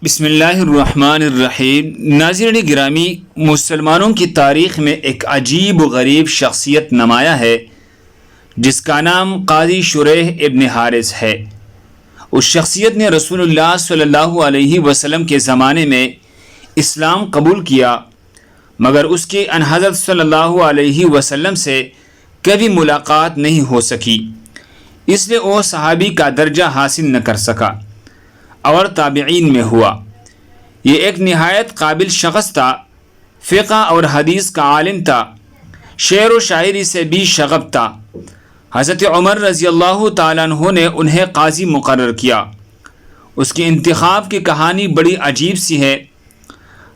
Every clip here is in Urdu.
بسم اللہ الرحمن الرحیم۔ ناظرین گرامی، مسلمانوں کی تاریخ میں ایک عجیب و غریب شخصیت نمایاں ہے جس کا نام قاضی شریح ابن حارث ہے۔ اس شخصیت نے رسول اللہ صلی اللہ علیہ وسلم کے زمانے میں اسلام قبول کیا، مگر اس کی ان حضرت صلی اللہ علیہ وسلم سے کبھی ملاقات نہیں ہو سکی، اس لیے وہ صحابی کا درجہ حاصل نہ کر سکا اور تابعین میں ہوا۔ یہ ایک نہایت قابل شخص تھا، فقہ اور حدیث کا عالم تھا، شعر و شاعری سے بھی شغف تھا۔ حضرت عمر رضی اللہ تعالیٰ عنہ نے انہیں قاضی مقرر کیا۔ اس کے انتخاب کی کہانی بڑی عجیب سی ہے۔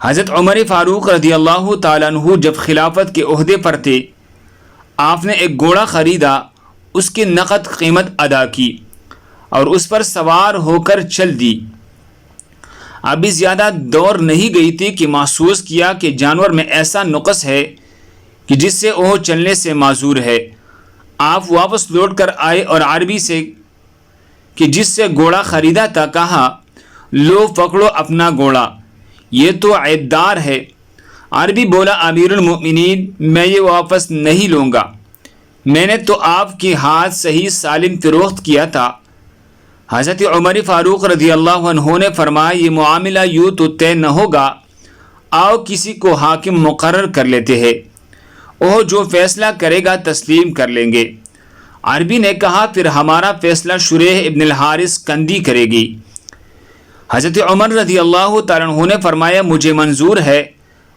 حضرت عمر فاروق رضی اللہ تعالیٰ عنہ جب خلافت کے عہدے پر تھے، آپ نے ایک گھوڑا خریدا، اس کی نقد قیمت ادا کی اور اس پر سوار ہو کر چل دی۔ ابھی زیادہ دور نہیں گئی تھی کہ محسوس کیا کہ جانور میں ایسا نقص ہے کہ جس سے وہ چلنے سے معذور ہے۔ آپ واپس لوٹ کر آئے اور عربی سے کہ جس سے گھوڑا خریدا تھا کہا، لو پکڑو اپنا گھوڑا، یہ تو عیب دار ہے۔ عربی بولا، امیر المؤمنین، میں یہ واپس نہیں لوں گا، میں نے تو آپ کے ہاتھ صحیح سالم فروخت کیا تھا۔ حضرت عمر فاروق رضی اللہ عنہ نے فرمایا، یہ معاملہ یوں تو طے نہ ہوگا، آؤ کسی کو حاکم مقرر کر لیتے ہیں، وہ جو فیصلہ کرے گا تسلیم کر لیں گے۔ عربی نے کہا، پھر ہمارا فیصلہ شریح ابن الحارث کندی کرے گی۔ حضرت عمر رضی اللہ تعالیٰ عنہ نے فرمایا، مجھے منظور ہے۔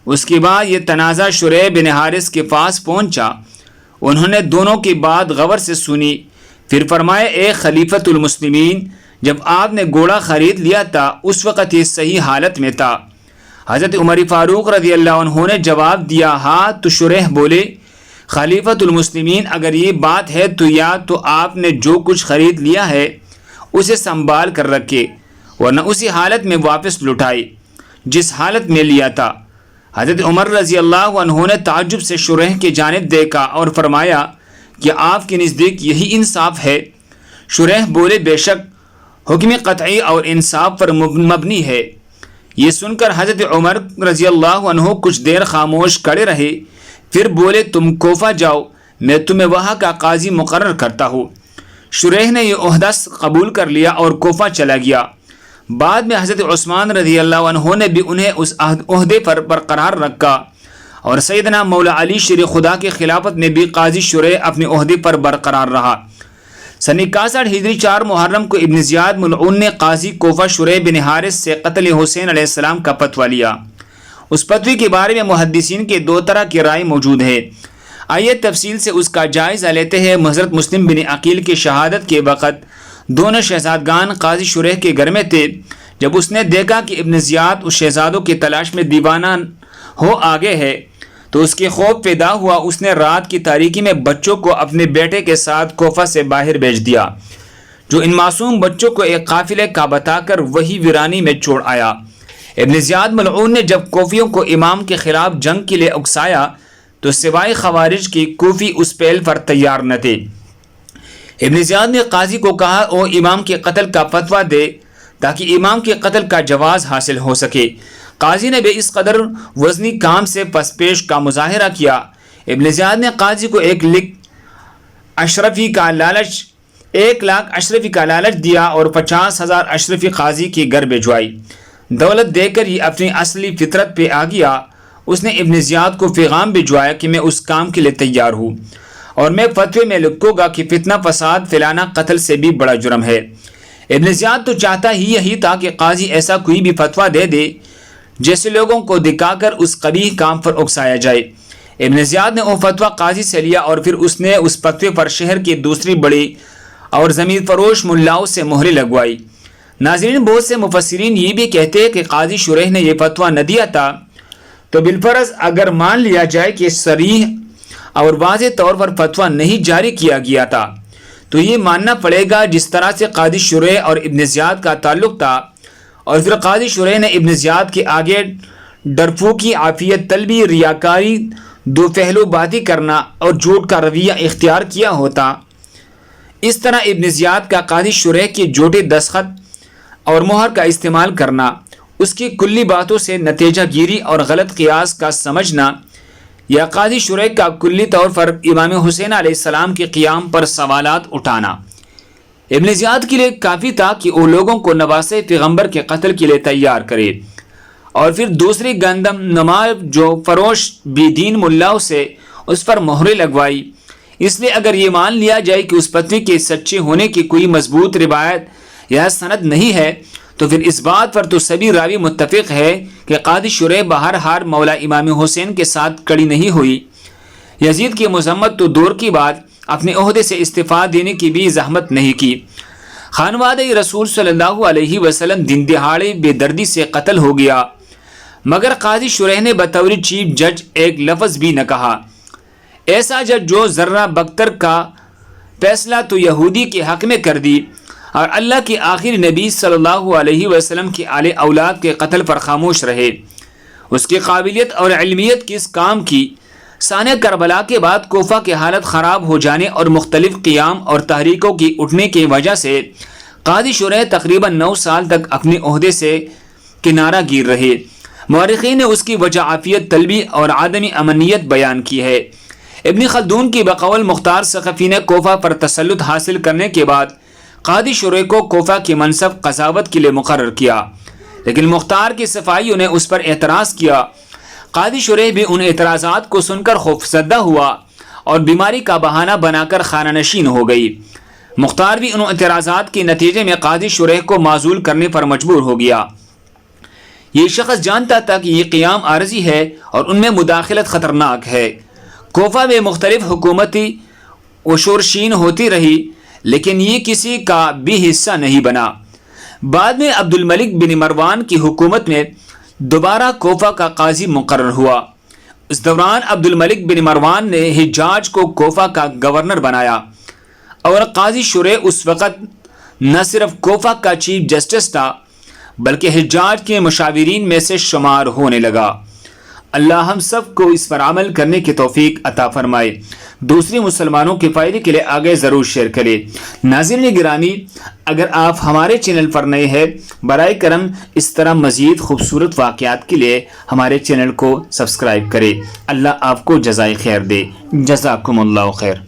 اس کے بعد یہ تنازع شریح بن حارث کے پاس پہنچا، انہوں نے دونوں کی بات غور سے سنی، پھر فرمایا، اے خلیفۃ المسلمین، جب آپ نے گھوڑا خرید لیا تھا اس وقت یہ صحیح حالت میں تھا۔ حضرت عمر فاروق رضی اللہ عنہ نے جواب دیا، ہاں۔ تو شریح بولے، خلیفۃ المسلمین، اگر یہ بات ہے تو یا تو آپ نے جو کچھ خرید لیا ہے اسے سنبھال کر رکھے، ورنہ اسی حالت میں واپس لوٹائے جس حالت میں لیا تھا۔ حضرت عمر رضی اللہ عنہ نے تعجب سے شریح کی جانب دیکھا اور فرمایا کہ آپ کے نزدیک یہی انصاف ہے؟ شریح بولے، بے شک حکم قطعی اور انصاف پر مبنی ہے۔ یہ سن کر حضرت عمر رضی اللہ عنہ کچھ دیر خاموش کھڑے رہے، پھر بولے، تم کوفہ جاؤ، میں تمہیں وہاں کا قاضی مقرر کرتا ہوں۔ شریح نے یہ عہدہ قبول کر لیا اور کوفہ چلا گیا۔ بعد میں حضرت عثمان رضی اللہ عنہ نے بھی انہیں اس عہدے پر برقرار رکھا، اور سیدنا مولا علی شیر خدا کی خلافت میں بھی قاضی شریح اپنے عہدے پر برقرار رہا۔ سن 61 ہجری 4 محرم کو ابن زیاد ملعون نے قاضی کوفہ شریح بن حارث سے قتل حسین علیہ السلام کا فتویٰ لیا۔ اس فتوی کے بارے میں محدثین کے دو طرح کی رائے موجود ہے، آئیے تفصیل سے اس کا جائزہ لیتے ہیں۔ حضرت مسلم بن عقیل کی شہادت کے وقت دونوں شہزادگان قاضی شریح کے گھر میں تھے۔ جب اس نے دیکھا کہ ابن زیاد اس شہزادوں کی تلاش میں دیوانہ ہو آگے ہے تو اس کے خوف پیدا ہوا۔ اس نے رات کی تاریکی میں بچوں کو اپنے بیٹے کے ساتھ کوفہ سے باہر بھیج دیا، جو ان معصوم بچوں کو ایک قافلے کا بتا کر وہی ویرانی میں چھوڑ آیا۔ ابن زیاد ملعون نے جب کوفیوں کو امام کے خلاف جنگ کے لیے اکسایا تو سوائے خوارج کی کوفی اس پہل پر تیار نہ تھے۔ ابن زیاد نے قاضی کو کہا، وہ امام کے قتل کا فتویٰ دے تاکہ امام کے قتل کا جواز حاصل ہو سکے۔ قاضی نے بھی اس قدر وزنی کام سے پس پیش کا مظاہرہ کیا۔ ابن زیاد نے قاضی کو 1 لاکھ اشرفی کا لالچ دیا اور 50,000 اشرفی قاضی کے گھر بھجوائی۔ دولت دے کر یہ اپنی اصلی فطرت پہ آ گیا۔ اس نے ابن زیاد کو پیغام بھجوایا کہ میں اس کام کے لیے تیار ہوں، اور میں فتوے میں لکھوں گا کہ فتنہ فساد پھیلانا قتل سے بھی بڑا جرم ہے۔ ابن زیاد تو چاہتا ہی یہی تھا کہ قاضی ایسا کوئی بھی فتویٰ دے دے جیسے لوگوں کو دکھا کر اس قبیح کام پر اکسایا جائے۔ ابن زیاد نے وہ فتویٰ قاضی سے لیا اور پھر اس نے اس فتوے پر شہر کی دوسری بڑی اور زمین فروش ملاؤں سے مہر لگوائی۔ ناظرین، بہت سے مفسرین یہ بھی کہتے ہیں کہ قاضی شریح نے یہ فتویٰ نہ دیا تھا تو بالفرض اگر مان لیا جائے کہ صریح اور واضح طور پر فتویٰ نہیں جاری کیا گیا تھا تو یہ ماننا پڑے گا جس طرح سے قاضی شریح اور ابن زیاد کا تعلق تھا، اور پھر قاضی شریح نے ابن زیاد کے آگے ڈرپوکی، عافیت طلبی، ریاکاری، دو پہلو بازی کرنا اور جھوٹ کا رویہ اختیار کیا ہوتا۔ اس طرح ابن زیاد کا قاضی شریح کے جھوٹے دستخط اور مہر کا استعمال کرنا اس کی کلی باتوں سے نتیجہ گیری اور غلط قیاس کا سمجھنا یا قاضی شریح کا کلی طور پر امام حسین علیہ السلام کے قیام پر سوالات اٹھانا ابن زیاد کے لیے کافی تھا کہ وہ لوگوں کو نواسے پیغمبر کے قتل کے لیے تیار کرے، اور پھر دوسری گندم نما جو فروش بی دین ملاؤں سے اس پر مہرے لگوائی۔ اس لیے اگر یہ مان لیا جائے کہ اس پتوی کے سچے ہونے کی کوئی مضبوط روایت یا سند نہیں ہے تو پھر اس بات پر تو سبھی راوی متفق ہے کہ قاضی شریح بہرحال مولا امام حسین کے ساتھ کڑی نہیں ہوئی۔ یزید کی مذمت تو دور کی بات، اپنے عہدے سے استعفیٰ دینے کی بھی زحمت نہیں کی۔ خانوادہ رسول صلی اللہ علیہ وسلم دن دہاڑے بے دردی سے قتل ہو گیا، مگر قاضی شریح نے بطور چیف جج ایک لفظ بھی نہ کہا۔ ایسا جج جو ذرہ بکتر کا فیصلہ تو یہودی کے حق میں کر دی اور اللہ کے آخری نبی صلی اللہ علیہ وسلم کے آل اولاد کے قتل پر خاموش رہے۔ اس کی قابلیت اور علمیت کس کام کی؟ سانحہ کربلا کے بعد کوفہ کی حالت خراب ہو جانے اور مختلف قیام اور تحریکوں کی اٹھنے کی وجہ سے قاضی شریح تقریباً 9 سال تک اپنے عہدے سے کنارہ گیر رہے۔ مورخین نے اس کی وجہ عافیت طلبی اور عدم امنیت بیان کی ہے۔ ابن خلدون کی بقول مختار ثقفی نے کوفہ پر تسلط حاصل کرنے کے بعد قاضی شریح کو کوفہ کی منصب قضاوت کے لیے مقرر کیا، لیکن مختار کی صفائیوں نے اس پر اعتراض کیا۔ قاضی شریح بھی ان اعتراضات کو سن کر خوفزدہ ہوا اور بیماری کا بہانہ بنا کر خانہ نشین ہو گئی۔ مختار بھی ان اعتراضات کے نتیجے میں قاضی شریح کو معزول کرنے پر مجبور ہو گیا۔ یہ شخص جانتا تھا کہ یہ قیام عارضی ہے اور ان میں مداخلت خطرناک ہے۔ کوفہ میں مختلف حکومتی وشورشین ہوتی رہی، لیکن یہ کسی کا بھی حصہ نہیں بنا۔ بعد میں عبد الملک بن مروان کی حکومت میں دوبارہ کوفہ کا قاضی مقرر ہوا۔ اس دوران عبد الملک بن مروان نے حجاج کو کوفہ کا گورنر بنایا اور قاضی شریح اس وقت نہ صرف کوفہ کا چیف جسٹس تھا بلکہ حجاج کے مشاورین میں سے شمار ہونے لگا۔ اللہ ہم سب کو اس پر عمل کرنے کی توفیق عطا فرمائے۔ دوسری مسلمانوں کے فائدے کے لیے آگے ضرور شیئر کریں۔ ناظرین گرامی، اگر آپ ہمارے چینل پر نئے ہیں، برائے کرم اس طرح مزید خوبصورت واقعات کے لیے ہمارے چینل کو سبسکرائب کریں۔ اللہ آپ کو جزائے خیر دے۔ جزاکم اللہ خیر۔